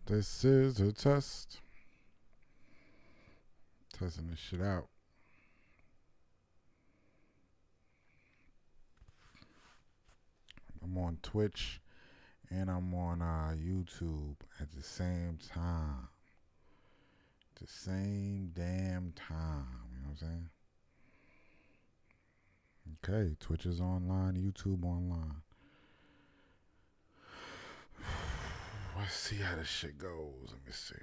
This is a test. Testing this shit out. I'm on Twitch and I'm on YouTube at the same time. The same damn time. You know what I'm saying? Okay, Twitch is online, YouTube online. Let's see how this shit goes. Let me see.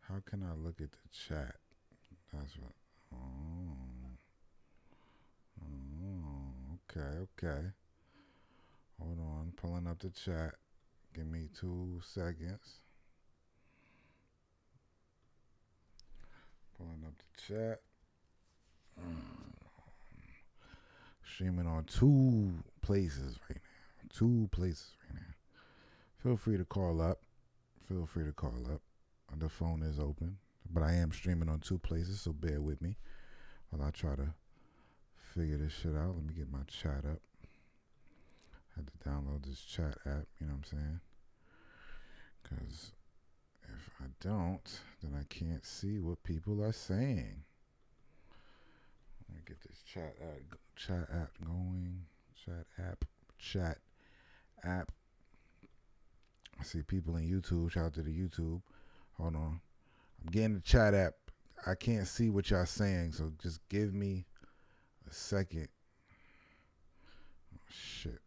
How can I look at the chat? That's what. Okay. Hold on, pulling up the chat. Give me 2 seconds. Pulling up the chat. Streaming on 2 places right now. 2 places right now. Feel free to call up. The phone is open. But I am streaming on 2 places, so bear with me while I try to figure this shit out. Let me get my chat up. I had to download this chat app, you know what I'm saying? Because if I don't, then I can't see what people are saying. Let me get this chat app going. Chat app. I see people in YouTube. Shout out to the YouTube. Hold on. I'm getting the chat app. I can't see what y'all saying, so just give me a second. Oh, shit.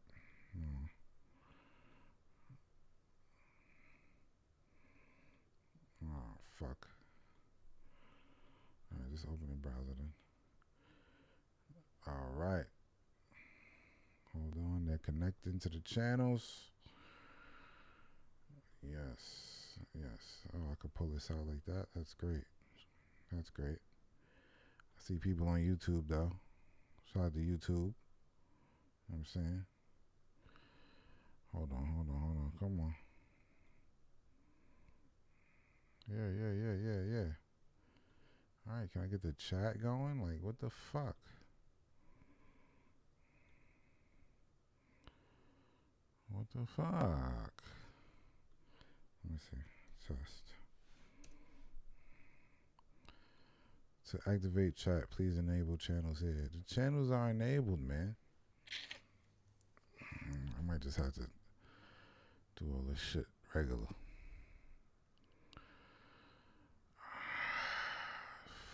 Oh, fuck. All right, just open the browser then. All right. Hold on. They're connecting to the channels. Yes. Oh, I could pull this out like that. That's great. I see people on YouTube, though. Shout out to YouTube. You know what I'm saying? Hold on. Come on. Yeah. All right, can I get the chat going? Like, what the fuck? What the fuck? Let me see. Test. To activate chat, please enable channels here. The channels are enabled, man. I might just have to do all this shit regular.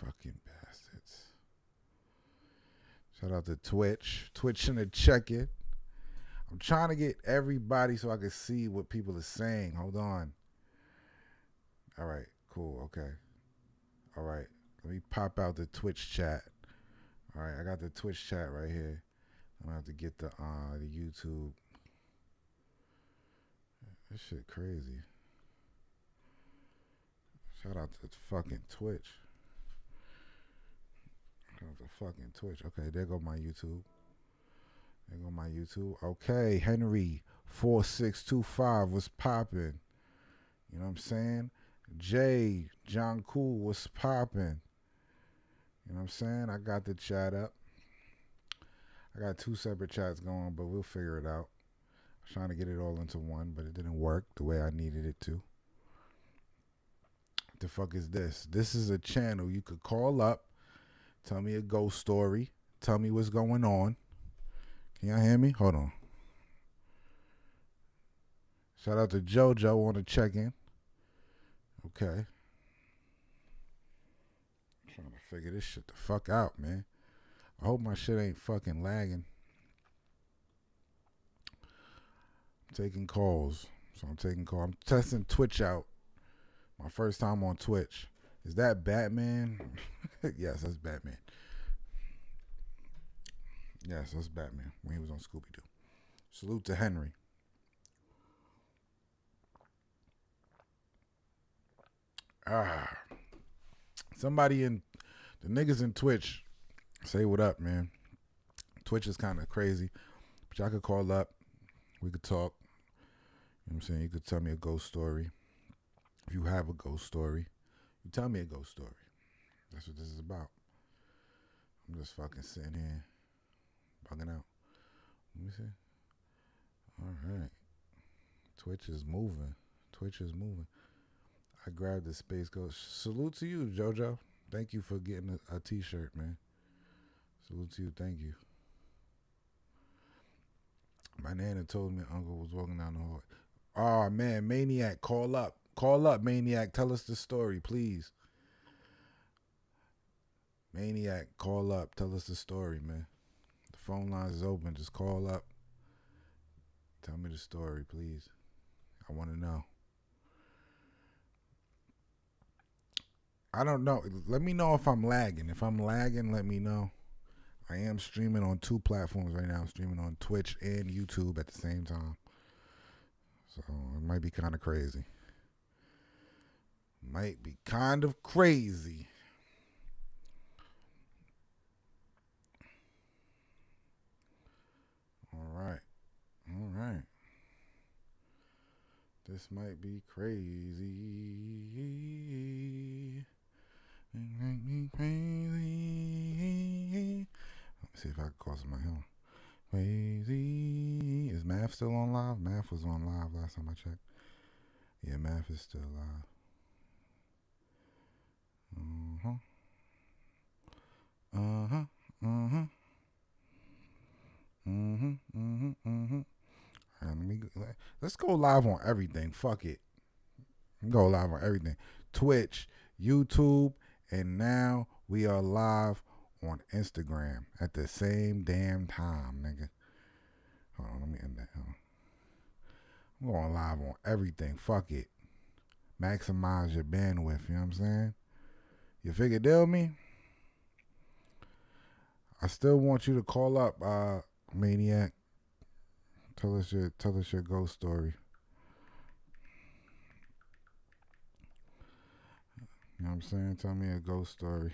Fucking bastards. Shout out to Twitch. Twitch in the check-in. I'm trying to get everybody so I can see what people are saying. Hold on. All right, cool, okay. All right, let me pop out the Twitch chat. All right, I got the Twitch chat right here. I'm gonna have to get the YouTube. This shit crazy. Shout out to fucking Twitch. Okay, there go my YouTube. Okay, Henry 4625 was popping. You know what I'm saying? Jay, John Cool was popping. You know what I'm saying? I got the chat up. I got 2 separate chats going, but we'll figure it out. I was trying to get it all into one, but it didn't work the way I needed it to. What the fuck is this? This is a channel you could call up, tell me a ghost story, tell me what's going on. Can y'all hear me? Hold on. Shout out to JoJo on the check-in. Okay. I'm trying to figure this shit the fuck out, man. I hope my shit ain't fucking lagging. I'm taking calls. I'm testing Twitch out. My first time on Twitch. Is that Batman? Yes, that's Batman. Yes, that's Batman when he was on Scooby-Doo. Salute to Henry. Somebody in the niggas in Twitch say what up, man. Twitch is kind of crazy, but y'all could call up. We could talk. You know what I'm saying? You could tell me a ghost story. If you have a ghost story, you tell me a ghost story. That's what this is about. I'm just fucking sitting here bugging out. Let me see. All right. Twitch is moving. Twitch is moving. I grabbed the Sp8ghost. Salute to you, JoJo. Thank you for getting a t-shirt, man. Salute to you. Thank you. My nana told me uncle was walking down the hall. Oh, man. Maniac, call up. Call up, Maniac. Tell us the story, please. Maniac, call up. Tell us the story, man. The phone line is open. Just call up. Tell me the story, please. I want to know. I don't know. Let me know if I'm lagging. If I'm lagging, let me know. I am streaming on 2 platforms right now. I'm streaming on Twitch and YouTube at the same time. So it might be kind of crazy. Might be kind of crazy. All right. All right. This might be crazy. It might be crazy. Let me see if I can call somebody else. Crazy. Is Math still on live? Math was on live last time I checked. Yeah, Math is still live. Right, let's go live on everything. Fuck it. Go live on everything. Twitch, YouTube, and now we are live on Instagram at the same damn time, nigga. Hold on, let me end that. I'm going live on everything. Fuck it. Maximize your bandwidth, you know what I'm saying? You figure deal me? I still want you to call up, Maniac. Tell us your ghost story. You know what I'm saying? Tell me a ghost story.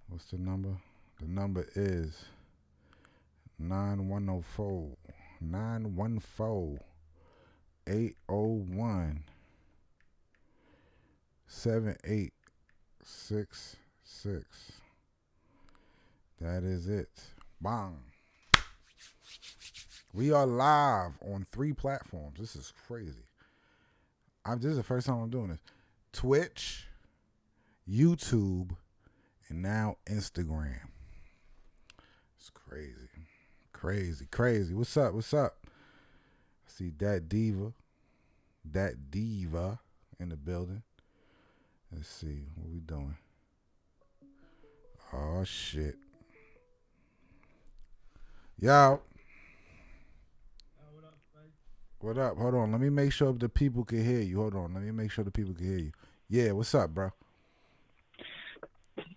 What's the number? The number is 9104 801 7866. That is it. Bang. We are live on 3 platforms. This is crazy. This is the first time I'm doing this. Twitch, YouTube, and now Instagram. It's crazy. Crazy. What's up? I see that diva in the building. Let's see. What we doing? Oh, shit. Yo. What up? Hold on. Let me make sure the people can hear you. Hold on. Let me make sure the people can hear you. Yeah, what's up, bro?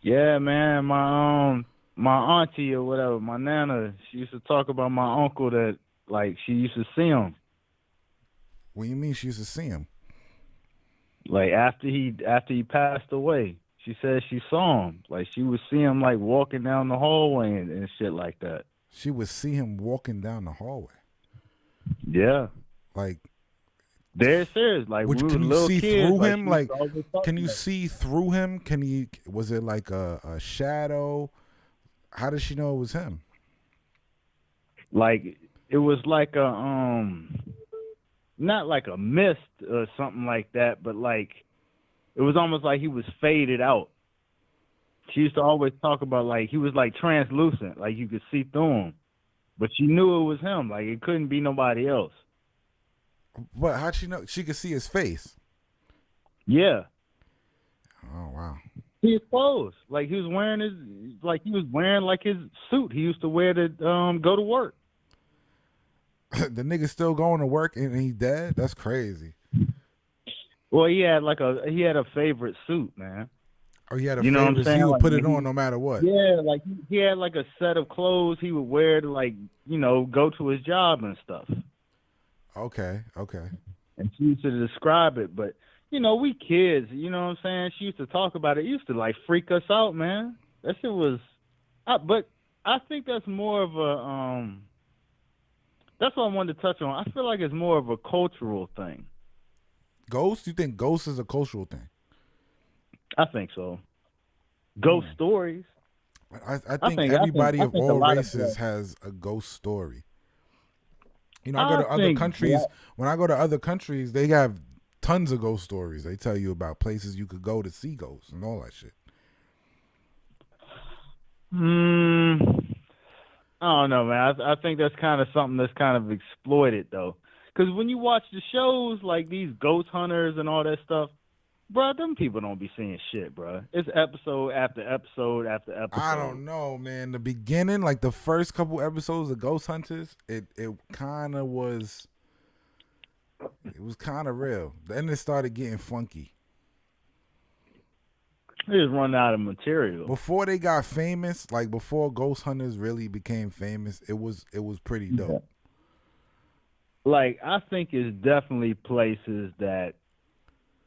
Yeah, man. My auntie or whatever, my nana, she used to talk about my uncle that, like, she used to see him. What do you mean she used to see him? Like, after he passed away, she said she saw him. Like, she would see him, like, walking down the hallway and shit like that. She would see him walking down the hallway? Yeah. Like, they're serious. Like, we can were you little see kids, through him? Like, can you that. see through him? Was it like a shadow? How did she know it was him? Like, it was like a not like a mist or something like that, but like it was almost like he was faded out. She used to always talk about, like, he was like translucent, like you could see through him, but she knew it was him. Like, it couldn't be nobody else. But how'd she know? She could see his face. Yeah. Oh wow. His clothes, like he was wearing his suit he used to wear to go to work. The nigga still going to work and he's dead? That's crazy. Well, he had a favorite suit, man. Oh, he had a you know favorite, what I'm saying? so he would like, put it on no matter what. Yeah, like he had like a set of clothes he would wear to, like, go to his job and stuff. Okay. And she used to describe it, but we kids, you know what I'm saying? She used to talk about it. It used to, like, freak us out, man. That shit was, but I think that's more of a, that's what I wanted to touch on. I feel like it's more of a cultural thing. Ghost? You think ghost is a cultural thing? I think so. Ghost stories. I think everybody of all races of has a ghost story. I go I to other think countries. When I go to other countries, they have tons of ghost stories. They tell you about places you could go to see ghosts and all that shit. Hmm. I don't know, man. I think that's kind of something that's kind of exploited though, because when you watch the shows like these ghost hunters and all that stuff, bro, them people don't be seeing shit, bro. It's episode after episode after I episode. don't know, man. The beginning, like the first couple episodes of Ghost Hunters, it kind of was. It was kind of real. Then it started getting funky. They just run out of material. Before they got famous, like before Ghost Hunters really became famous, it was pretty Yeah. dope. Like I think it's definitely places that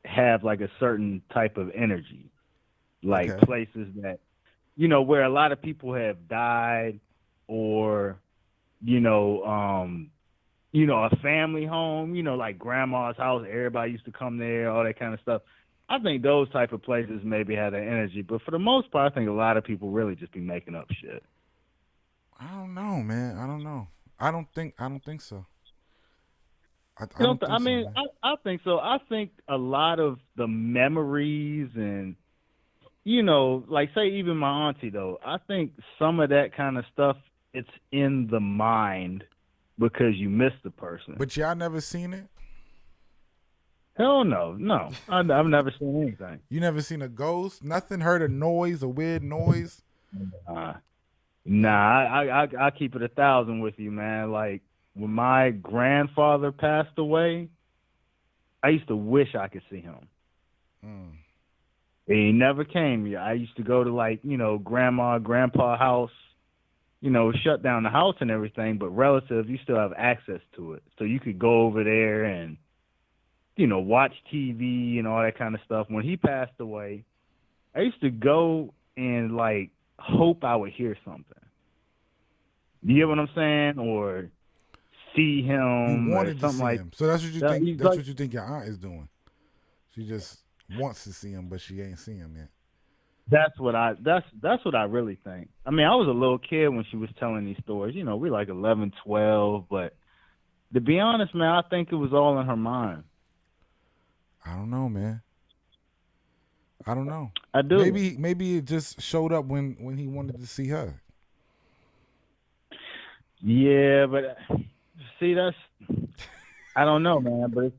have like a certain type of energy, like Okay. places that where a lot of people have died, or you know, um, a family home, like grandma's house. Everybody used to come there, all that kind of stuff. I think those type of places maybe had an energy, but for the most part, I think a lot of people really just be making up shit. I don't know, man. I don't know. I don't think so. I You know, don't I think so, mean, man. I think so. I think a lot of the memories and like say even my auntie though, I think some of that kind of stuff it's in the mind because you miss the person. But y'all never seen it? Hell no, no, I've never seen anything. You never seen a ghost? Nothing? Heard a noise, a weird noise? Uh, Nah, I keep it 1,000 with you, man. Like when my grandfather passed away, I used to wish I could see him. Mm. He never came here. I used to go to like grandma, grandpa house, shut down the house and everything, but relatives, you still have access to it, so you could go over there and watch TV and all that kind of stuff. When he passed away, I used to go and like hope I would hear something. You get what I'm saying? Or see You him or wanted to something see like him. So that's what you that. think He's that's like, what you think your aunt is doing. She just wants to see him, but she ain't seen him yet. that's what I really think. I mean, I was a little kid when she was telling these stories. We like 11, 12, but to be honest, man, I think it was all in her mind. I don't know, man. I don't know. I do. Maybe it just showed up when he wanted to see her. Yeah, but see, that's I don't know, man. But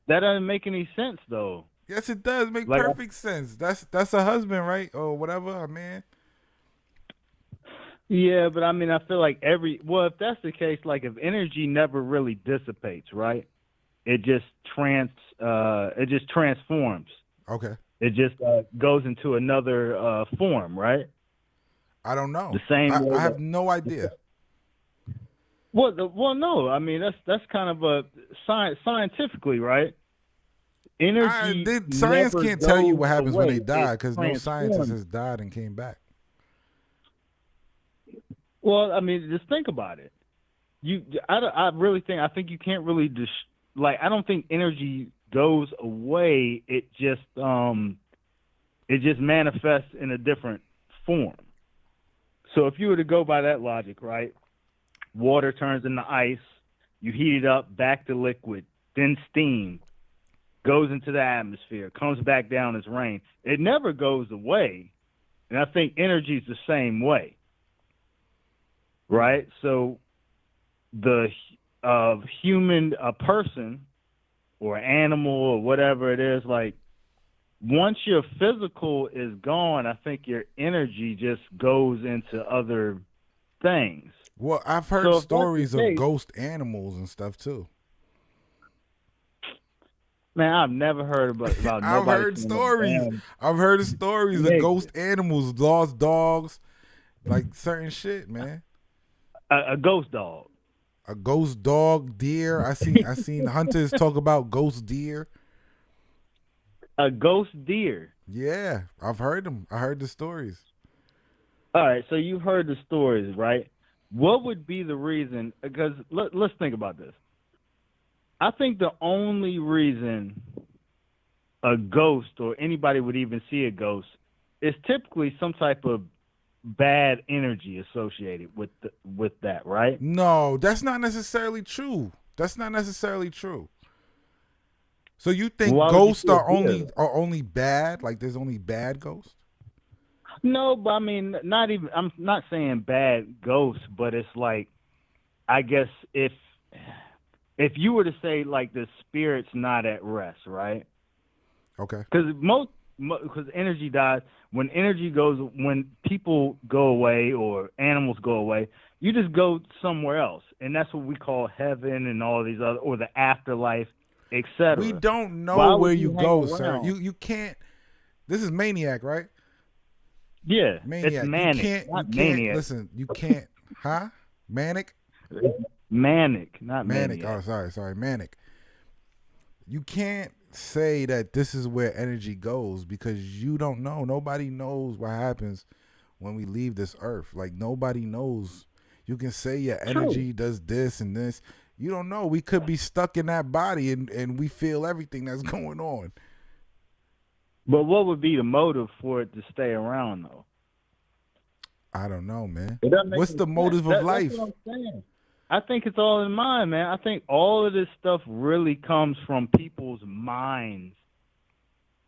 that doesn't make any sense though. Yes, it does make Like, perfect sense. That's a husband, right? Or whatever, a man. yeah, but I mean, I feel like if that's the case, like if energy never really dissipates, right? It just it just transforms. Okay. It just goes into another form, right? I don't The know. same way I have that. no idea. Well, no. I mean, that's kind of a scientifically, right? Energy Science never can't tell you goes what happens when they away. It die because no scientist transforms. has died and came back. Well, I mean, just think about it. I really think you can't really like. I don't think energy goes away. It just manifests in a different form. So if you were to go by that logic, right? Water turns into ice, you heat it up back to liquid, then steam goes into the atmosphere, comes back down as rain. It never goes away. And I think energy is the same way, right? So the human, a person or animal or whatever it is, like once your physical is gone, I think your energy just goes into other things. Well, I've heard So if that's the stories of case, ghost animals and stuff too. man, I've never heard about I've nobody heard seeing a stories. damn I've heard of stories of nigga, ghost animals, lost dogs, like certain shit, man. a ghost dog. A ghost dog, deer. I seen hunters talk about ghost deer. A ghost deer. Yeah, I've heard them. I heard the stories. All right, so you've heard the stories, right? What would be the reason? Because let's think about this. I think the only reason a ghost or anybody would even see a ghost is typically some type of bad energy associated with that, right? No, that's not necessarily true. That's not necessarily true. So you think Why would you ghosts feel are fear? only bad? Like there's only bad ghosts? No, but I mean, not even. I'm not saying bad ghosts, but it's like I guess if you were to say like the spirit's not at rest, right? Okay. Because because energy dies when energy goes when people go away or animals go away, you just go somewhere else, and that's what we call heaven and all these other or the afterlife, We etc. don't know Why where would you you hang go, sir. around? You can't. This is Maniac, right? Yeah, it's Maniac. manic, You not can't maniac. listen. You can't. Huh? Manic. Manic, not Manic. Oh, maniac. sorry. Manic. You can't say that this is where energy goes because you don't know. Nobody knows what happens when we leave this earth. Like nobody knows. You can say your True. energy does this and this. You don't know. We could be stuck in that body and we feel everything that's going on. But what would be the motive for it to stay around though? I don't know, man. It doesn't make What's any the sense. motive of That's what life? I'm saying. I think it's all in mind, man. I think all of this stuff really comes from people's minds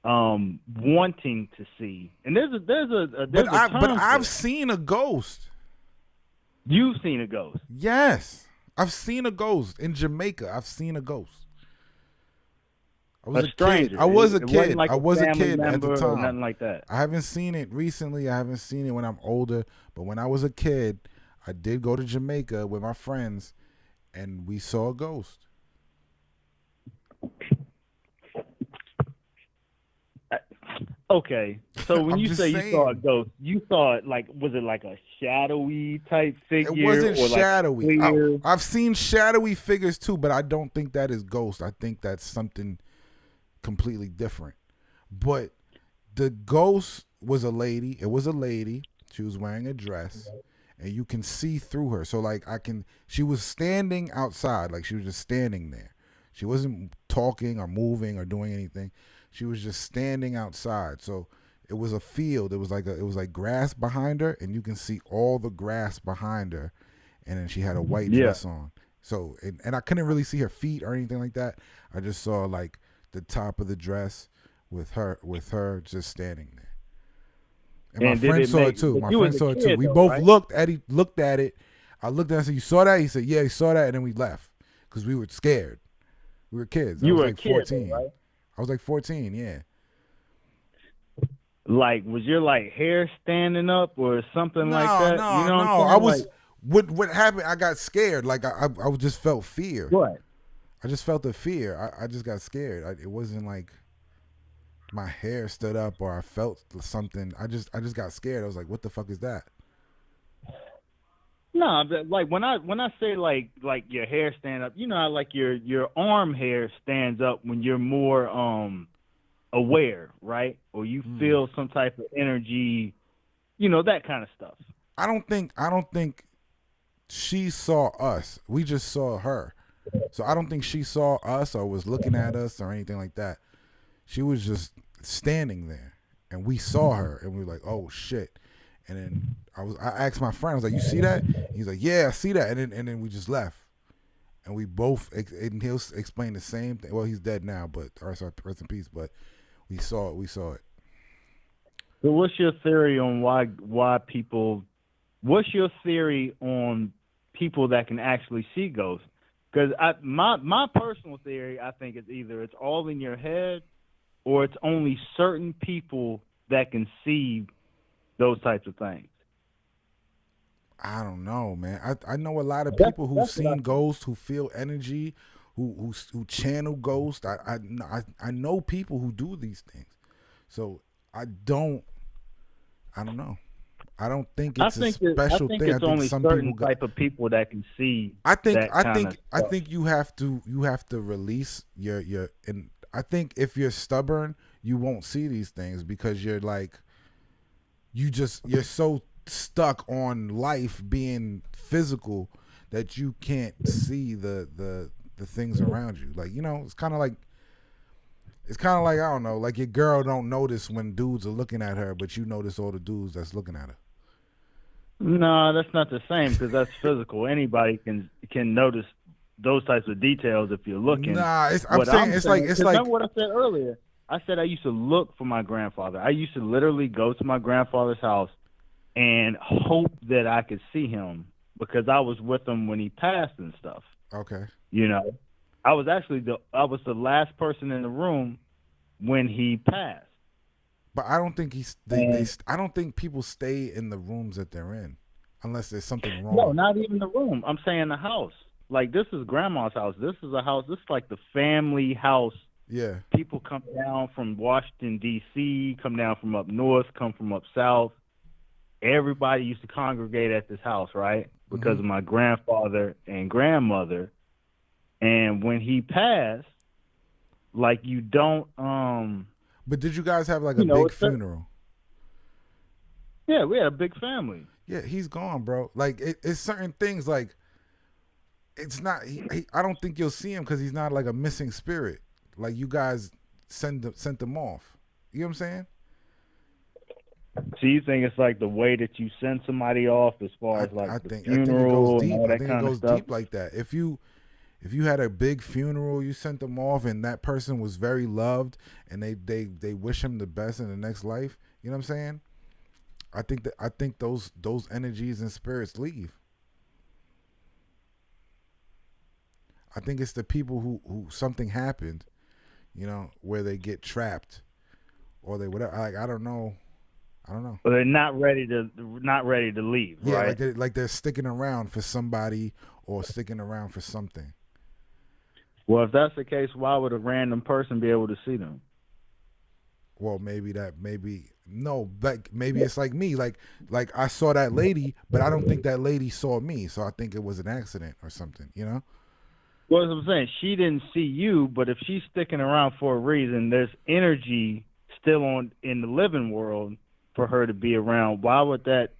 wanting to see. And But there's a term for I've that. seen a ghost. You've seen a ghost. Yes. I've seen a ghost in Jamaica. I've seen a ghost. I was A a kid. stranger. It wasn't like I a was a family kid at the member or time. nothing like that. I haven't seen it recently. I haven't seen it when I'm older. But when I was a kid, I did go to Jamaica with my friends and we saw a ghost. Okay. So when I'm you just say you saw a saying. ghost, you saw it like was it like a shadowy type It figure wasn't or like a shadowy. clear? I've seen shadowy figures too, but I don't think that is ghost. I think that's something completely different. But the ghost was a lady. It was a lady. She was wearing a dress, and you can see through her. So like I can. She was standing outside, like she was just standing there. She wasn't talking or moving or doing anything. She was just standing outside. So it was a field. It was like grass behind her, and you can see all the grass behind her. And then she had a white Yeah. dress on. So and I couldn't really see her feet or anything like that. I just saw like the top of the dress with her just standing there. And my And did friend it saw make? it too. But My you was friend a saw it too. kid We though, both right? looked at it. I looked at it and said, "You saw that?" He said, "Yeah, he saw that." And then we left because we were scared. We were kids. I You was were a like kid though, 14. right? I was like 14. Yeah. Like, was your like hair standing up or something like No, that? You no, know what no. I'm I saying? was Like, what happened? I got scared. Like I just felt fear. what? I just felt the fear. I just got scared. It wasn't like my hair stood up or I felt something. I just got scared. I was like, "What the fuck is that?" No, but like when I say like your hair stand up, you know how like your arm hair stands up when you're more aware, right? Or you Hmm. feel some type of energy, you know, that kind of stuff. I don't think she saw us. We just saw her. So I don't think she saw us or was looking at us or anything like that. She was just standing there, and we saw her, and we were like, "Oh shit!" And then I asked my friend, I was like, "You see that?" He's like, "Yeah, I see that." And then we just left, and we both and he'll explain the same thing. Well, he's dead now, but rest in peace. But we saw it. We saw it. So what's your theory on why people what's your theory on people that can actually see ghosts? Because my personal theory, I think it's either it's all in your head or it's only certain people that can see those types of things. I don't know, man. I know a lot of That's people who've that's what I seen think. ghosts, who feel energy, who channel ghosts. I know people who do these things. So I don't know. I don't think it's a I special think thing. I it's think only some people certain got. type of people that can see that kind of I stuff. think you have to release your and I think if you're stubborn, you won't see these things because you're like you're so stuck on life being physical that you can't see the things around you. Like, you know, it's kind of like I don't know, like your girl don't notice when dudes are looking at her, but you notice all the dudes that's looking at her. No, that's not the same because that's physical. Anybody can notice those types of details if you're looking. Nah, I'm What saying I'm it's like saying, it's because remember like what I said earlier. I said I used to look for my grandfather. I used to literally go to my grandfather's house and hope that I could see him because I was with him when he passed and stuff. okay. You know, I was the last person in the room when he passed. But I don't think And I don't think people stay in the rooms that they're in unless there's something no, wrong. not even the room. I'm saying the house. Like this is grandma's house. This is a house. This is like the family house. Yeah. People come down from Washington D.C., come down from up north, come from up south. Everybody used to congregate at this house, right? Because Mhm. of my grandfather and grandmother. And when he passed, like you don't, But did you guys have like a you know, big it's funeral? yeah, we had a big family. Yeah, he's gone, bro. Like it's certain things like it's not. I don't think you'll see him because he's not like a missing spirit. Like you guys sent them off. You know what I'm saying? So you think it's like the way that you send somebody off as far as like the I think it goes funeral and deep. all I that think it kind of goes stuff? deep like that. If you had a big funeral, you sent them off, and that person was very loved, and they wish him the best in the next life. You know what I'm saying? I think those energies and spirits leave. I think it's the people who something happened, where they get trapped or they whatever. Like I don't know. I don't know. But they're not ready to leave, Yeah, right? like they're sticking around for somebody or sticking around for something. Well, if that's the case, why would a random person be able to see them? Well, maybe no, like maybe it's like me, like I saw that lady, but I don't think that lady saw me, so I think it was an accident or something, you know? Well, as I'm saying, she didn't see you, but if she's sticking around for a reason, there's energy still on in the living world for her to be around. Why would that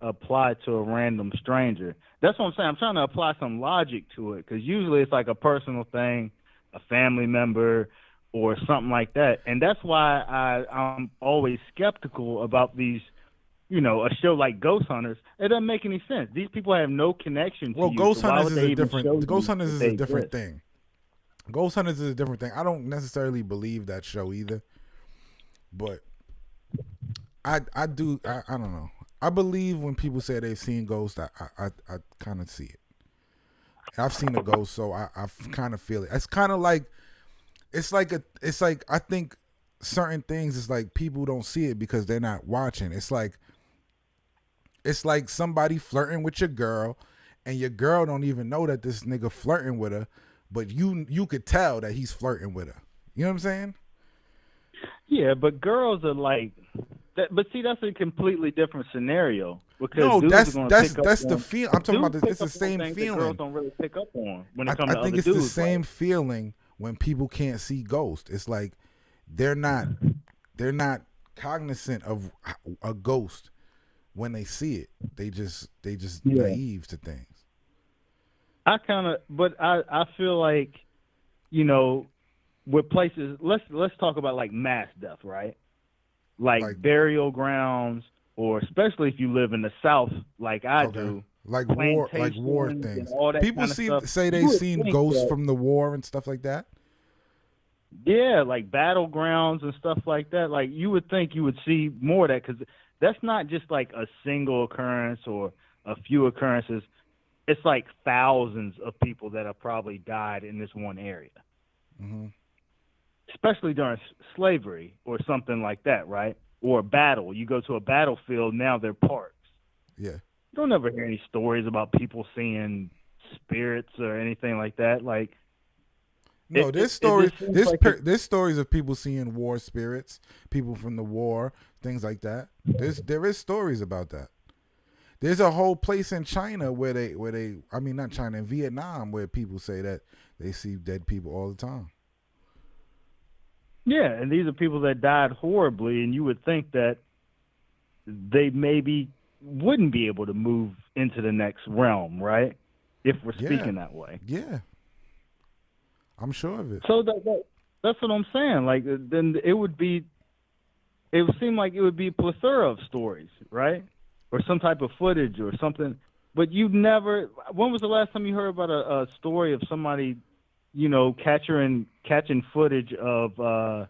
apply to a random stranger? That's what I'm saying. I'm trying to apply some logic to it because usually it's like a personal thing, a family member, or something like that. And that's why I'm always skeptical about these. A show like Ghost Hunters, it doesn't make any sense. These people have no connection to Well, you, so Ghost why Hunters would is they a even different show Ghost you Hunters that is they a different exist? thing. Ghost Hunters is a different thing. I don't necessarily believe that show either, but I don't know. I believe when people say they've seen ghosts, I kind of see it. I've seen a ghost, so I kind of feel it. It's kind of like it's like I think certain things is like people don't see it because they're not watching. It's like somebody flirting with your girl, and your girl don't even know that this nigga flirting with her, but you could tell that he's flirting with her. You know what I'm saying? Yeah, but girls are like that. But see, that's a completely different scenario because No, dudes are going to pick up that's the on feel. I'm talking about dudes this. pick It's the up on same things that girls feeling. don't really pick up on when it comes I to think other it's the dudes, right? same feeling when people can't see ghosts. It's like they're not they're not cognizant of a ghost when they see it. They just Yeah, naive to things. but I feel like you know with places. Let's talk about like mass death, right? Like Like burial grounds, or especially if you live in the South, like I okay, do, like war plantations and things. all that People kind of stuff. say You they've would seen think ghosts that from the war and stuff like that. Yeah, like battlegrounds and stuff like that. Like you would think you would see more of that because that's not just like a single occurrence or a few occurrences. It's like thousands of people that have probably died in this one area, Hmm. especially during slavery or something like that, right? Or a battle. You go to a battlefield, now they're parks. Yeah. You don't ever hear any stories about people seeing spirits or anything like that. Like No, there's it stories. just seems like it's There's stories of people seeing war spirits, people from the war, things like that. There is stories about that. There's a whole place in China where they I mean not China, in Vietnam, where people say that they see dead people all the time. Yeah, and these are people that died horribly, and you would think that they maybe wouldn't be able to move into the next realm, right? If we're Yeah, speaking that way. yeah, I'm sure of it. So that's what I'm saying. Like then it would seem like it would be a plethora of stories, right? Or some type of footage or something. But you never. When was the last time you heard about a story of somebody, catching footage of,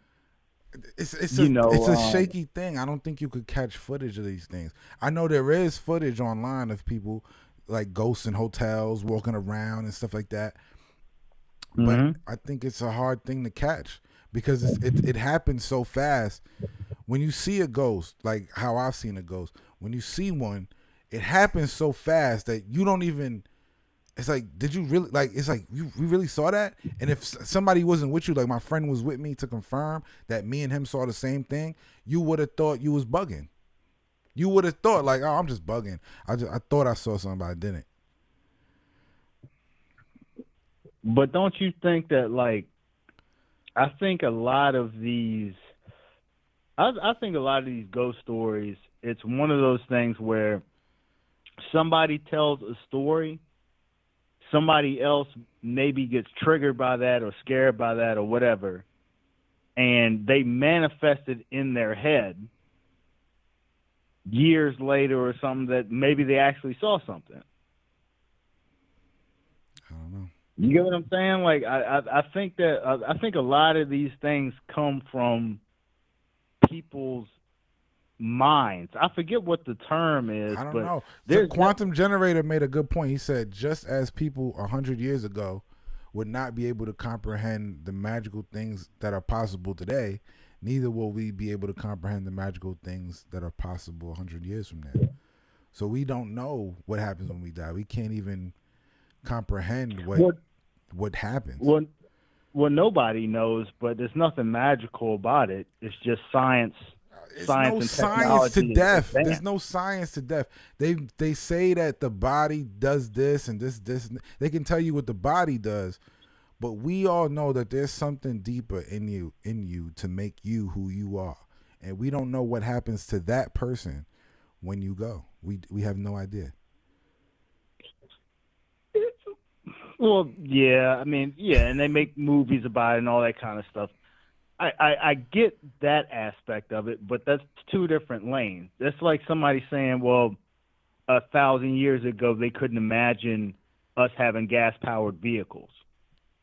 It's a shaky thing. I don't think you could catch footage of these things. I know there is footage online of people like ghosts in hotels walking around and stuff like that, but mhm. I think it's a hard thing to catch because it happens so fast. When you see a ghost, like how I've seen a ghost, when you see one, it happens so fast that you don't even. It's like, did you really like? It's like you really saw that. And if somebody wasn't with you, like my friend was with me to confirm that me and him saw the same thing, you would have thought you was bugging. You would have thought like, oh, I'm just bugging. I thought I saw something, but I didn't. But don't you think that, like, I think a lot of these, I think a lot of these ghost stories, it's one of those things where somebody tells a story, somebody else maybe gets triggered by that or scared by that or whatever, and they manifest it in their head years later or something that maybe they actually saw something. I don't know. You get what I'm saying? Like I think that I think a lot of these things come from people's minds. I forget what the term is, I don't but know. The there's quantum generator made a good point. He said just as people 100 years ago would not be able to comprehend the magical things that are possible today, neither will we be able to comprehend the magical things that are possible 100 years from now. So we don't know what happens when we die. We can't even comprehend what what happens. what what nobody knows, but there's nothing magical about it. It's just science. It's Science no and science to technology is death. There's advanced. no science to death. They say that the body does this and this. They can tell you what the body does, but we all know that there's something deeper in you to make you who you are, and we don't know what happens to that person when you go. We have no idea. Well, yeah, I mean, yeah, and they make movies about it and all that kind of stuff. I get that aspect of it, but that's two different lanes. That's like somebody saying, well, 1,000 years ago they couldn't imagine us having gas powered vehicles,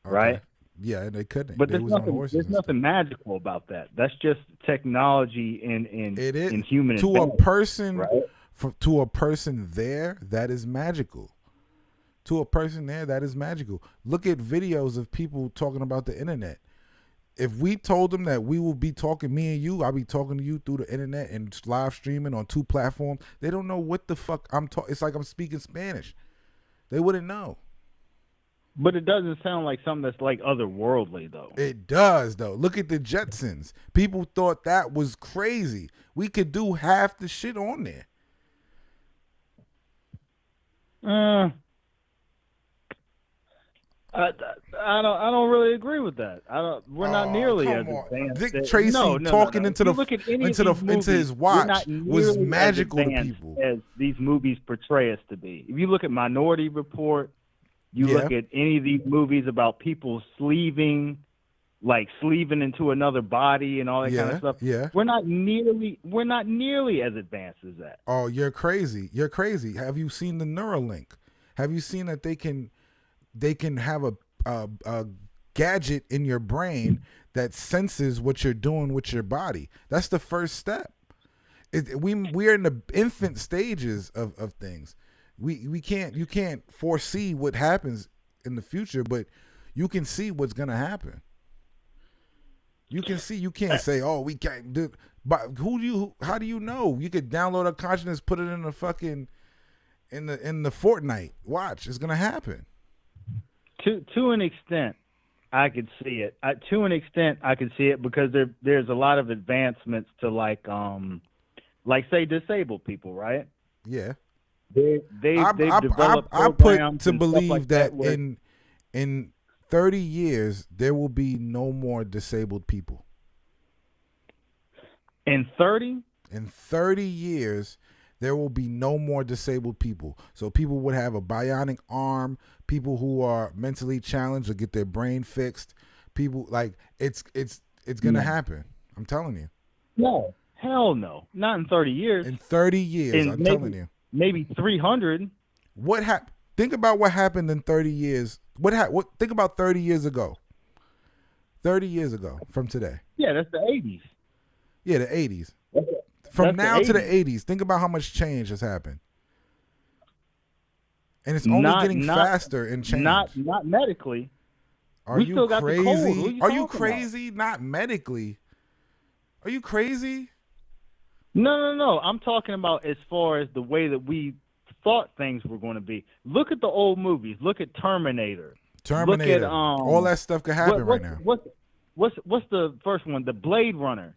Okay. right? Yeah, they couldn't. But They was on horses there's and stuff. nothing magical about that. That's just technology It is in human to a advance, person right? to a person there that is magical. To a person there that is magical. Look at videos of people talking about the internet. If we told them that we will be talking, me and you, I'll be talking to you through the internet and live streaming on two platforms, they don't know what the fuck I'm talking. It's like I'm speaking Spanish. They wouldn't know. But it doesn't sound like something that's like otherworldly, though. It does though. Look at the Jetsons. People thought that was crazy. We could do half the shit on there. Uh, I don't really agree with that. I don't. We're not Oh, nearly as come on. advanced. Dick No, Tracy no, no, no. talking If you look at any of these into movies, his we're not watch was nearly as magical to advanced people. as these movies portray us to be. If you look at Minority Report, you Yeah. look at any of these movies about people sleeving, like sleeving into another body and all that kind of Yeah. stuff. Yeah. We're not nearly as advanced as that. Oh, you're crazy. You're crazy. Have you seen the Neuralink? Have you seen that they can have a gadget in your brain that senses what you're doing with your body? That's the first step. We're in the infant stages of things. We can't you can't foresee what happens in the future, but you can see what's gonna happen. You can see. You can't say, "Oh, we can't do." But how do you know? You could download a consciousness, put it in the fucking in the Fortnite. Watch, it's gonna happen. To an extent, I could see it. To an extent, I could see it because there's a lot of advancements to like say disabled people, right? Yeah, They've developed I put programs to and stuff like believe that that where in 30 years there will be no more disabled people. in 30, In 30 years, there will be no more disabled people. So people would have a bionic arm. People who are mentally challenged will get their brain fixed. People like it's gonna no, happen. I'm telling you. no, hell no, not in 30 years. In 30 years, In I'm telling you. maybe 300. What happened? Think about what happened in 30 years. Think about 30 years ago. 30 years ago from today. Yeah, that's the 80s. Yeah, the 80s. From That's now to the 80s. 80s, think about how much change has happened. And it's only getting faster and change. Not medically. Are you crazy? Are you crazy? Not medically. Are you crazy? No. I'm talking about as far as the way that we thought things were going to be. Look at the old movies. Look at Terminator. Look at all that stuff could happen right now. What's the first one? The Blade Runner.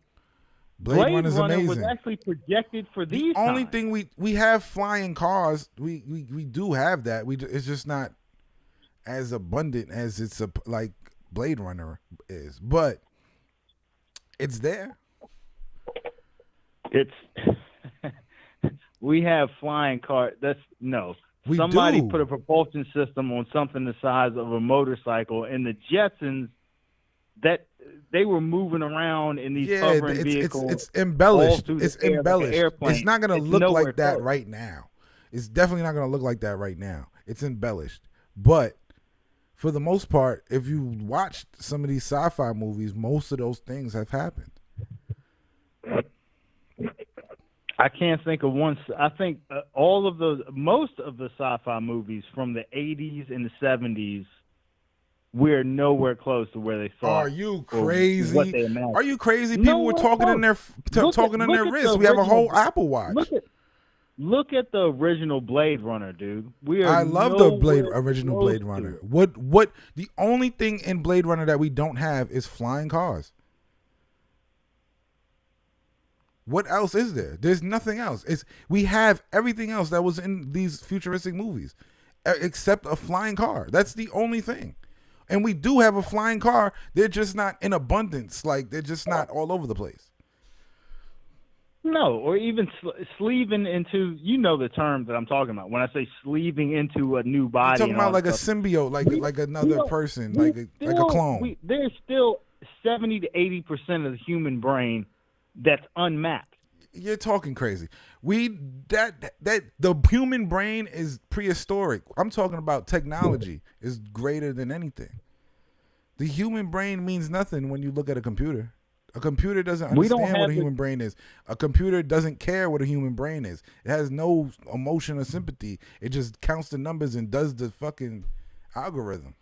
Blade Runner amazing. Was actually projected for these. The only thing we have flying cars. We do have that. It's just not as abundant as it's like Blade Runner is, but it's there. It's we have flying cars. We Somebody do. put a propulsion system on something the size of a motorcycle, and the Jetsons that they were moving around in these hovering vehicles. It's embellished. It's embellished. Like it's not going to look like that right now. It's definitely not going to look like that right now. It's embellished. But for the most part, if you watched some of these sci-fi movies, most of those things have happened. I can't think of one. I think most of the sci-fi movies from the 80s and the 70s, we're nowhere close to where they thought. Are you crazy? What they imagined. Are you crazy? People were talking in their wrists. We have a whole Apple Watch. Look at the original Blade Runner, dude. I love the original Blade Runner. What the only thing in Blade Runner that we don't have is flying cars. What else is there? There's nothing else. We have everything else that was in these futuristic movies, except a flying car. That's the only thing. And we do have a flying car. They're just not in abundance. Like, they're just not all over the place. No, or even sleeving into, the term that I'm talking about. When I say sleeving into a new body. You're talking about like a symbiote, like another person, like a clone. There's still 70 to 80% of the human brain that's unmapped. You're talking crazy. The human brain is prehistoric. I'm talking about technology is greater than anything. The human brain means nothing when you look at a computer. A computer doesn't understand what a human brain is. A computer doesn't care what a human brain is. It has no emotion or sympathy. It just counts the numbers and does the fucking algorithms.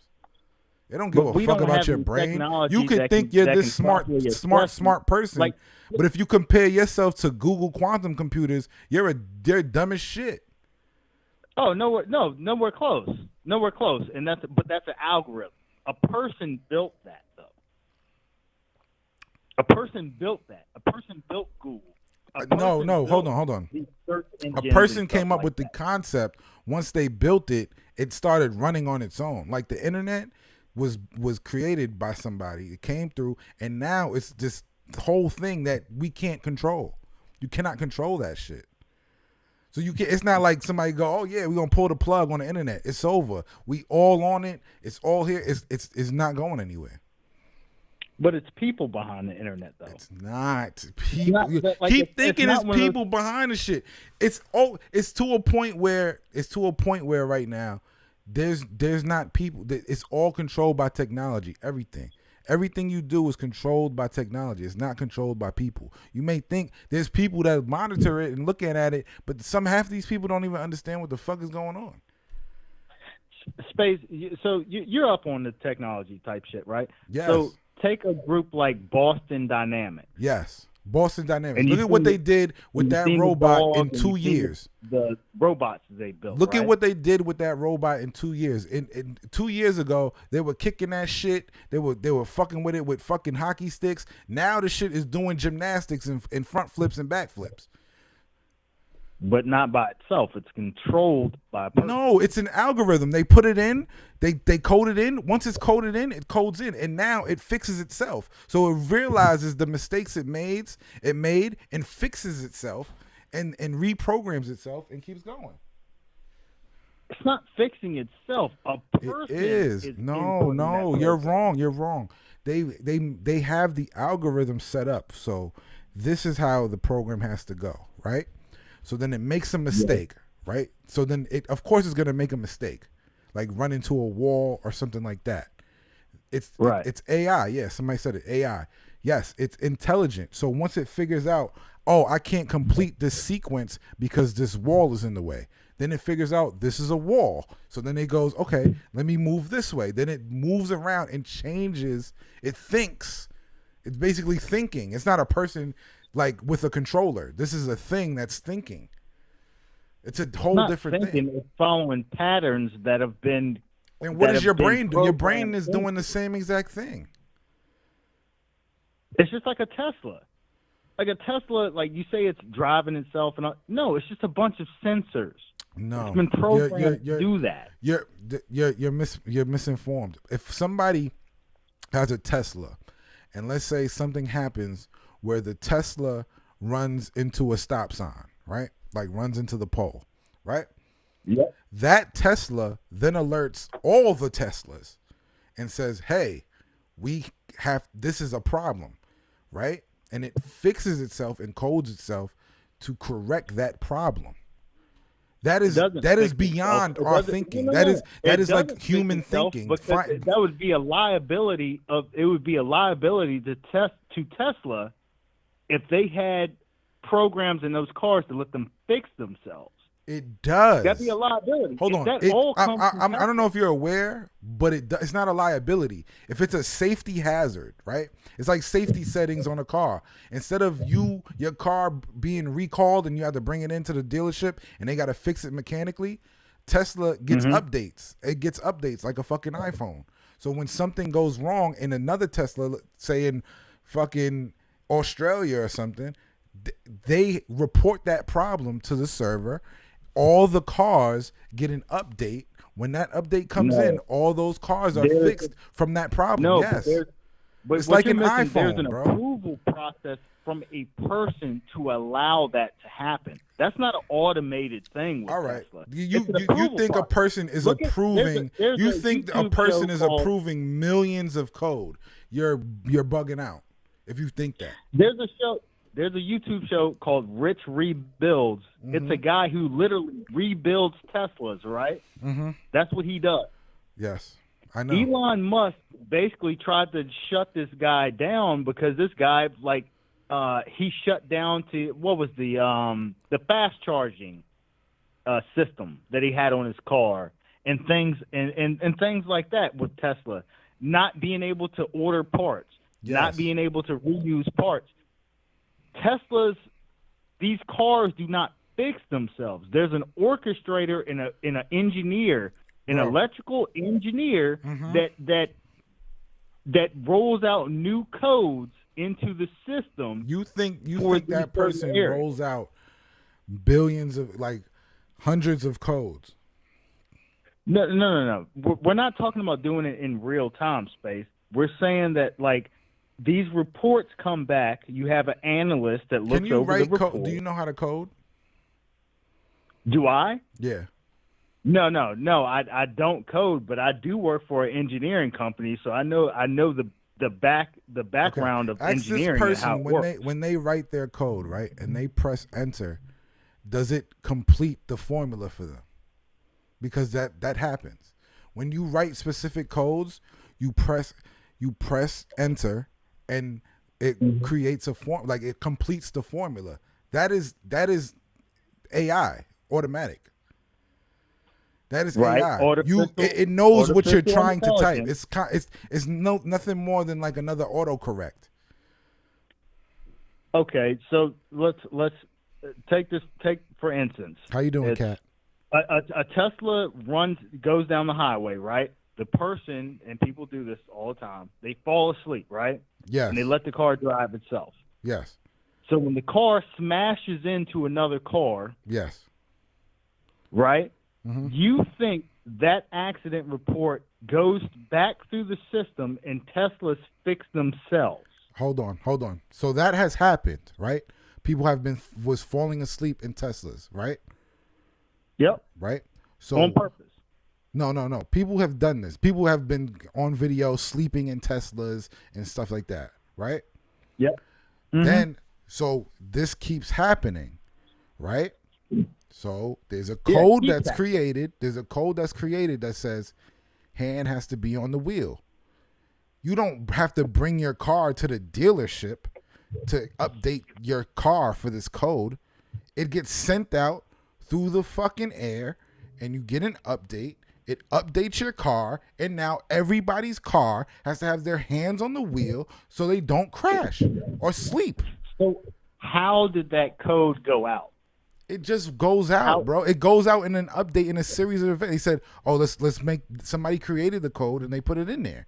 They don't give a fuck about your brain. You could think you're this smart person, but if you compare yourself to Google quantum computers, they're dumb as shit. Oh, nowhere close. Nowhere close. And that's an algorithm. A person built that, though. A person built that. A person built Google. No, hold on. A person came up with the concept. Once they built it, it started running on its own. Like the internet was created by somebody. It came through, and now it's this whole thing that we can't control. You cannot control that shit. So it's not like somebody go, oh yeah, we're gonna pull the plug on the internet. It's over. We all on it. It's all here. It's not going anywhere. But it's people behind the internet, though. It's not people. Keep thinking it's people behind the shit. It's to a point where right now there's not people. It's all controlled by technology. Everything you do is controlled by technology. It's not controlled by people. You may think there's people that monitor it and look at it, but half these people don't even understand what the fuck is going on. Space. So you're up on the technology type shit, right? Yes. So take a group like Boston Dynamics. Yes. Boston Dynamics. Look at what they did with that robot in 2 years. The robots they built. Look at what they did with that robot in 2 years. In 2 years ago, they were kicking that shit. They were fucking with it with fucking hockey sticks. Now the shit is doing gymnastics and front flips and back flips. But not by itself. It's controlled by a person. No, it's an algorithm. They put it in. They code it in. Once it's coded in, it codes in, and now it fixes itself. So it realizes the mistakes it made, and fixes itself, and reprograms itself, and keeps going. It's not fixing itself. A person is no. You're wrong. They have the algorithm set up. So this is how the program has to go, right? So then it makes a mistake, right? So then of course it's gonna make a mistake, like run into a wall or something like that. Right. It's AI. Yeah, somebody said it. AI. Yes, it's intelligent. So once it figures out, oh, I can't complete this sequence because this wall is in the way. Then it figures out this is a wall. So then it goes, okay, let me move this way. Then it moves around and changes. It thinks. It's basically thinking. It's not a person like with a controller. This is a thing that's thinking. It's a whole different thing. It's following patterns that have been. And what does your brain do? Your brain is doing the same exact thing. It's just like a Tesla. Like a Tesla, like you say it's driving itself. No, it's just a bunch of sensors. No. It's been programmed to do that. You're misinformed. If somebody has a Tesla, and let's say something happens where the Tesla runs into a stop sign, right? Like runs into the pole, right? Yep. That Tesla then alerts all the Teslas and says, hey, this is a problem, right? And it fixes itself and codes itself to correct that problem. That is beyond our thinking. That is like human thinking. That would be a liability to Tesla if they had programs in those cars to let them fix themselves. It does. That'd be a liability. Hold on. I don't know if you're aware, but it's not a liability. If it's a safety hazard, right? It's like safety settings on a car. Instead of your car being recalled and you have to bring it into the dealership and they got to fix it mechanically, Tesla gets updates. It gets updates like a fucking iPhone. So when something goes wrong in another Tesla, say in fucking Australia or something, they report that problem to the server. All the cars get an update. When that update comes in, all those cars are fixed from that problem. No, yes. But it's like an iPhone, there's an bro. approval process from a person to allow that to happen. That's not an automated thing with all right. Tesla. You think a person is approving you think a person is approving millions of code. You're bugging out if you think that. There's a YouTube show called Rich Rebuilds. Mm-hmm. It's a guy who literally rebuilds Teslas, right? Mm-hmm. That's what he does. Yes, I know. Elon Musk basically tried to shut this guy down because this guy, he shut down what was the fast charging system that he had on his car and things and things like that with Tesla. Not being able to order parts, not being able to reuse parts. These cars do not fix themselves. There's an orchestrator and an engineer, an electrical engineer that rolls out new codes into the system. You think that person rolls out billions of hundreds of codes? No. We're not talking about doing it in real time space. We're saying that these reports come back. You have an analyst that looks over the report. Do you know how to code? Do I? Yeah. No. I don't code, but I do work for an engineering company, so I know the background of engineering. This person, and how it works. when they write their code, right, and they press enter, does it complete the formula for them? Because that happens. When you write specific codes, you press enter and it creates a form, it completes the formula. That is AI, automatic. That is right. AI. It knows what you're trying to type. It's nothing more than another autocorrect. Okay, so let's take for instance. How you doing, Kat? A Tesla goes down the highway, right? The person, and people do this all the time, they fall asleep, right? Yes. And they let the car drive itself. Yes. So when the car smashes into another car, yes, right? Mm-hmm. You think that accident report goes back through the system and Teslas fix themselves? Hold on. So that has happened, right? People was falling asleep in Teslas, right? Yep. Right? So on purpose. No. People have done this. People have been on video sleeping in Teslas and stuff like that, right? Yep. Mm-hmm. Then, so this keeps happening, right? So there's a Yeah, code key that's tap. created. There's a code that's created that says hand has to be on the wheel. You don't have to bring your car to the dealership to update your car for this code. It gets sent out through the fucking air, and you get an update. It updates your car, and now everybody's car has to have their hands on the wheel so they don't crash or sleep. So how did that code go out? It just goes out, How? bro. It goes out in an update in a series of events. He said, "Oh, let's make somebody created the code and they put it in there,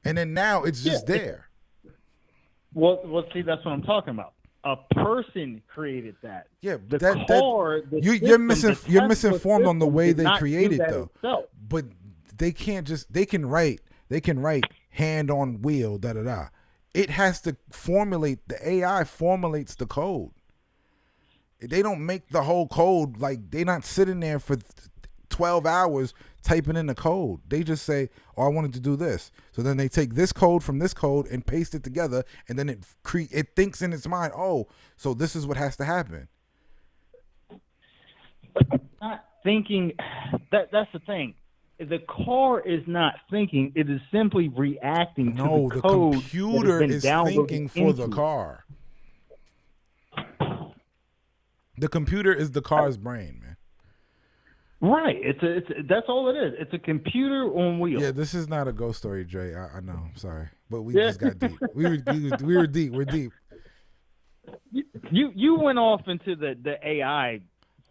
and then now it's just there." Well, see, that's what I'm talking about. A person created that. Yeah, The that car, the you're system, you're the misinformed on the system way did they not do created that though. itself. But they can write hand on wheel da da da. It has to formulate, the AI formulates the code. They don't make the whole code, like they're not sitting there for 12 hours typing in the code. They just say, "Oh, I wanted to do this." So then they take this code from this code and paste it together, and then it thinks in its mind, "Oh, so this is what has to happen." Not thinking. That's the thing. The car is not thinking. It is simply reacting to No, the the code computer that has is been downloaded thinking for the into it. car. The computer is the car's brain, man. Right. It's that's all it is. It's a computer on wheels. Yeah, this is not a ghost story, Dre. I know. I'm sorry, but we Yeah. just got deep. We were deep. We're deep. You went off into the AI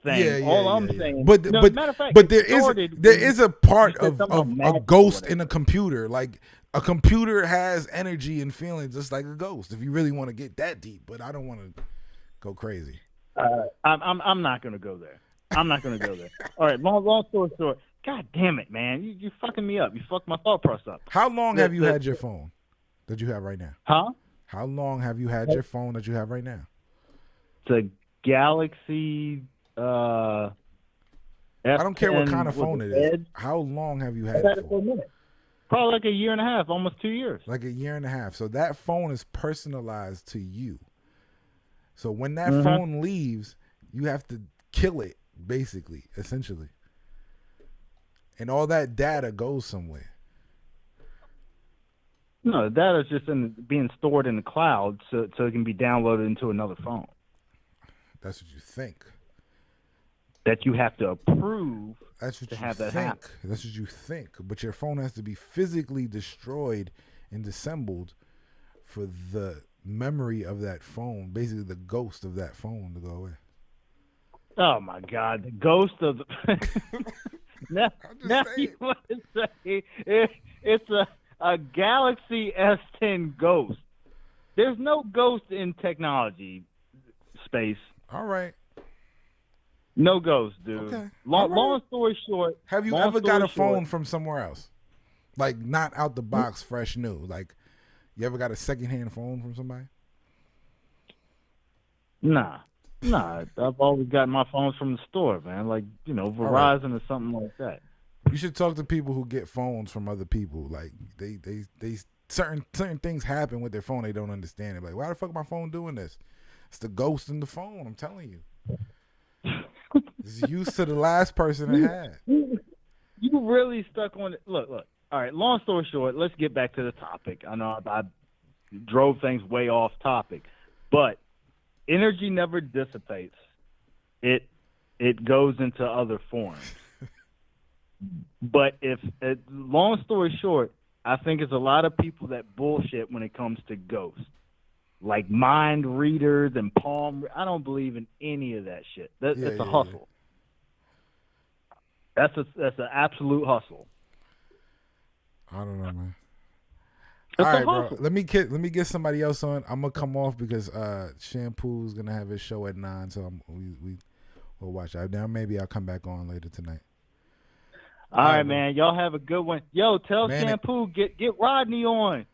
thing. All I'm saying. But no, but matter of fact, but it started there when is a part you said of something about a magic or ghost whatever. in a computer. Like a computer has energy and feelings just like a ghost. If you really want to get that deep, but I don't want to go crazy. I'm not gonna go there. I'm not gonna go there. All right. Long story short. God damn it, man! You fucking me up. You fucked my thought process up. How long have you had your phone that you have right now? Huh? How long have you had your phone that you have right now? It's a Galaxy. I don't care what kind of phone it is. Edge. How long have you had I've had it it for for? a minute. Probably like a year and a half, almost 2 years. Like a year and a half. So that phone is personalized to you. So when that Mhm. phone leaves, you have to kill it, basically, essentially. And all that data goes somewhere. No, the data's just being stored in the cloud, so it can be downloaded into another phone. That's what you think. That you have to approve. That's what to you have that think. happen. That's what you think. But your phone has to be physically destroyed and disassembled for the memory of that phone, basically the ghost of that phone, to go away. Oh my God, the ghost of the. now you want to say it's a Galaxy S10 ghost. There's no ghost in technology space. All right. No ghost, dude. Okay. Long story short. Have you ever got a phone from somewhere else? Like not out the box, fresh new. Like you ever got a secondhand phone from somebody? Nah. I've always gotten my phones from the store, man. Like, Verizon or something like that. You should talk to people who get phones from other people. Like they certain things happen with their phone they don't understand. They're like, why the fuck my phone doing this? It's the ghost in the phone, I'm telling you. It's used to the last person it had. You really stuck on it. Look. All right, long story short, let's get back to the topic. I know I drove things way off topic, but energy never dissipates. It goes into other forms. But long story short, I think it's a lot of people that bullshit when it comes to ghosts. Like mind readers and palm. I don't believe in any of that shit. That's a hustle. Yeah. That's an absolute hustle. I don't know, man. It's all right, a hustle. bro. Let me get somebody else on. I'm gonna come off because Shampoo's gonna have his show at 9, so we'll watch out. Now maybe I'll come back on later tonight. All right, man. Y'all have a good one. Yo, tell Shampoo get Rodney on.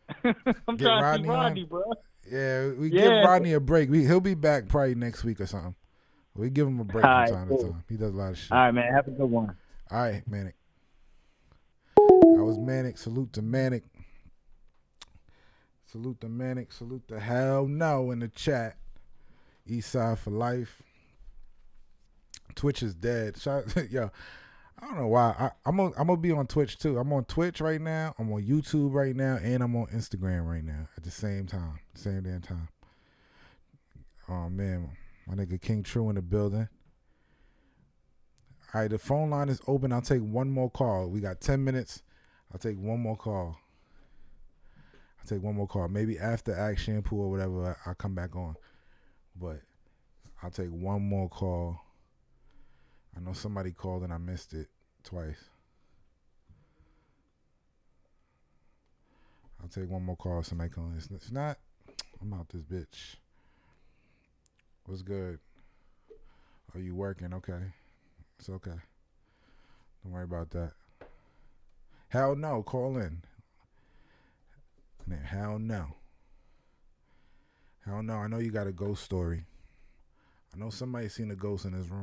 I'm trying to see Rodney, bro. Yeah, we give Rodney a break. He'll be back probably next week or something. We give him a break from time to time. He does a lot of shit. All right, man. Have a good one. All right, Manic. I was Manic. Salute to Manic. Salute to Manic. Salute to Hell No in the chat. Eastside for life. Twitch is dead. Yo, I don't know why. I'm gonna be on Twitch too. I'm on Twitch right now. I'm on YouTube right now, and I'm on Instagram right now at the same time, same damn time. Oh man, my nigga King True in the building. All right, the phone line is open. I'll take one more call. We got 10 minutes. I'll take one more call. Maybe after Act Shampoo or whatever, I'll come back on. But I'll take one more call. I know somebody called and I missed it twice. I'll take one more call. Somebody calling. If not, I'm out this bitch. What's good? Are you working? Okay. It's okay. Don't worry about that. Hell no. Call in. Hell no. Hell no. I know you got a ghost story. I know somebody seen a ghost in this room.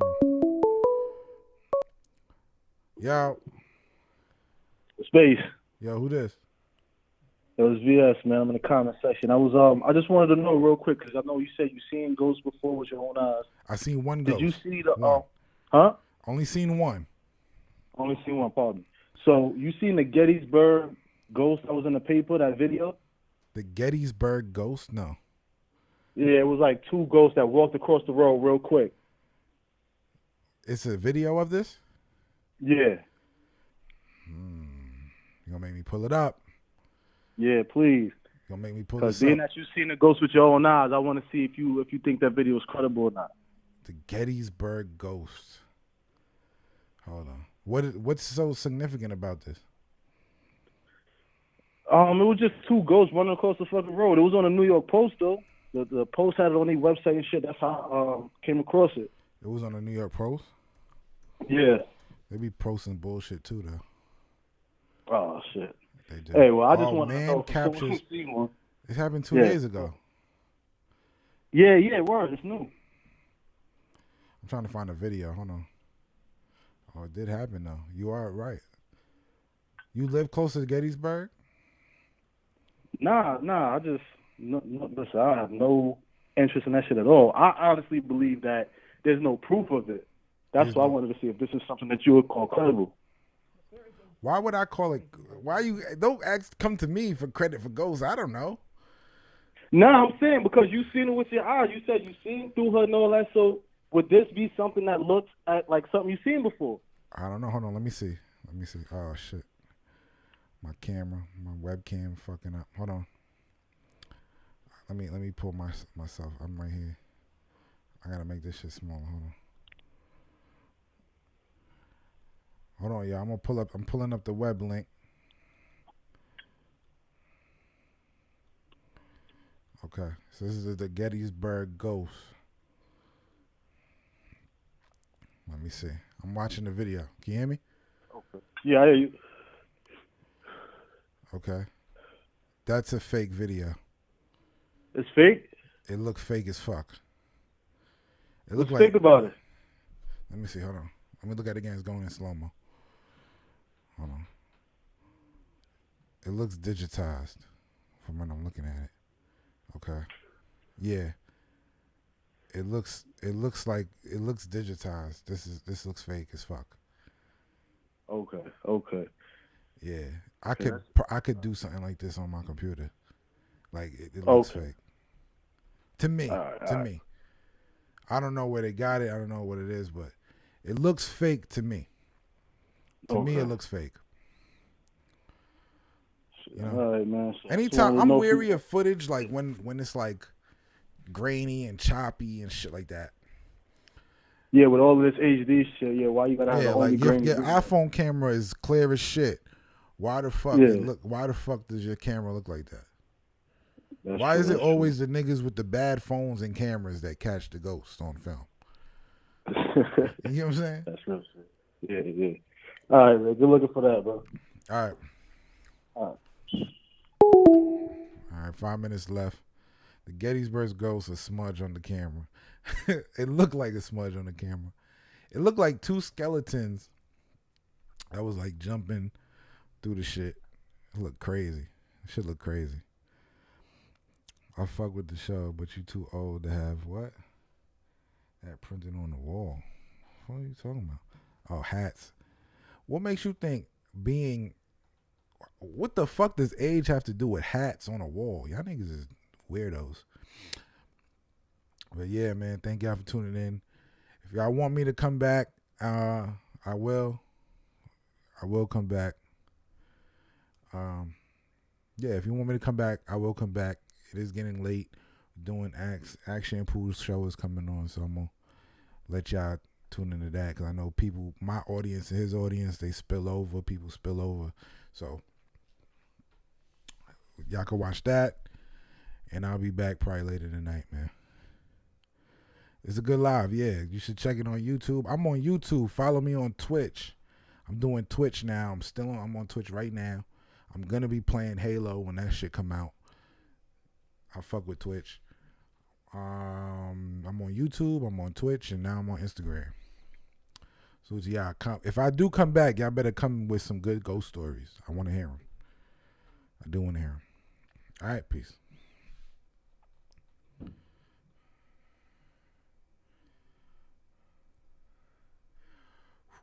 Yo. Space. Yo, who this? It was VS, man. I'm in the comment section. I just wanted to know real quick because I know you said you seen ghosts before with your own eyes. I seen one ghost. Did you see the one? Huh? Only seen one. Only seen one. Pardon. So you seen the Gettysburg ghost that was in the paper? That video? The Gettysburg ghost? No. Yeah, it was like two ghosts that walked across the road real quick. It's a video of this? Yeah. You gonna make me pull it up? Yeah, please. You gonna make me pull this up? Because being that you seen the ghost with your own eyes, I want to see if you think that video is credible or not. The Gettysburg ghost. Hold on. What's so significant about this? It was just two ghosts running across the fucking road. It was on the New York Post though. The Post had it on their website and shit. That's how I came across it. It was on the New York Post? Yeah. They be posting bullshit too though. Oh shit. They do. Hey, well I just want to know if captures. someone seen one. It happened 2 days ago. Yeah, word. It's new. I'm trying to find a video. Hold on. Oh, it did happen though. You are right. You live close to Gettysburg? Nah. I just listen. I have no interest in that shit at all. I honestly believe that there's no proof of it. That's why I wanted to see if this is something that you would call credible. Why would I call it? Why you don't come to me for credit for ghosts? I don't know. No, I'm saying because you seen it with your eyes. You said you seen through her and all that. So would this be something that looks like something you've seen before? I don't know. Hold on. Let me see. Oh shit. My camera, my webcam fucking up. Hold on. Let me pull myself. I'm right here. I gotta make this shit smaller. Hold on, y'all. I'm pulling up the web link. Okay. So this is the Gettysburg ghost. Let me see. I'm watching the video. Can you hear me? Okay. Yeah, I hear you. Okay. That's a fake video. It's fake? It looked fake as fuck. What's fake about it? Let me see. Hold on. Let me look at it again. It's going in slow-mo. Hold on. It looks digitized from when I'm looking at it. Okay. Yeah. It looks digitized. This looks fake as fuck. Okay. Yeah. I could do something like this on my computer. Like it looks fake. To me. Me. I don't know where they got it. I don't know what it is, but it looks fake to me. To me, it looks fake. You know? All right, man. Anytime I'm weary of footage, like when it's like grainy and choppy and shit like that. Yeah, with all of this HD shit, yeah, why you gotta have the only grainy? Your iPhone camera is clear as shit. Why the fuck? Why the fuck does your camera look like that? Why is it always the niggas with the bad phones and cameras that catch the ghosts on film? You know what I'm saying? That's real shit. Yeah. All right, man. Good looking for that, bro. All right. 5 minutes left. The Gettysburg ghost, a smudge on the camera. It looked like a smudge on the camera. It looked like two skeletons that was like jumping through the shit. It looked crazy. It should look crazy. I fuck with the show, but you too old to have what? That printed on the wall. What are you talking about? Oh, hats. What makes you think being? What the fuck does age have to do with hats on a wall? Y'all niggas is weirdos. But yeah, man, thank y'all for tuning in. If y'all want me to come back, I will. I will come back. Yeah, if you want me to come back, I will come back. It is getting late. Doing Action Pool's show is coming on, so I'm gonna let y'all tune into that because I know people, my audience and his audience, they spill over. People spill over, so y'all can watch that, and I'll be back probably later tonight, man. It's a good live, yeah. You should check it on YouTube. I'm on YouTube. Follow me on Twitch. I'm doing Twitch now. I'm on Twitch right now. I'm gonna be playing Halo when that shit come out. I fuck with Twitch. I'm on YouTube. I'm on Twitch, and now I'm on Instagram. So yeah, if I do come back, y'all better come with some good ghost stories. I want to hear them. I do want to hear them. All right, peace.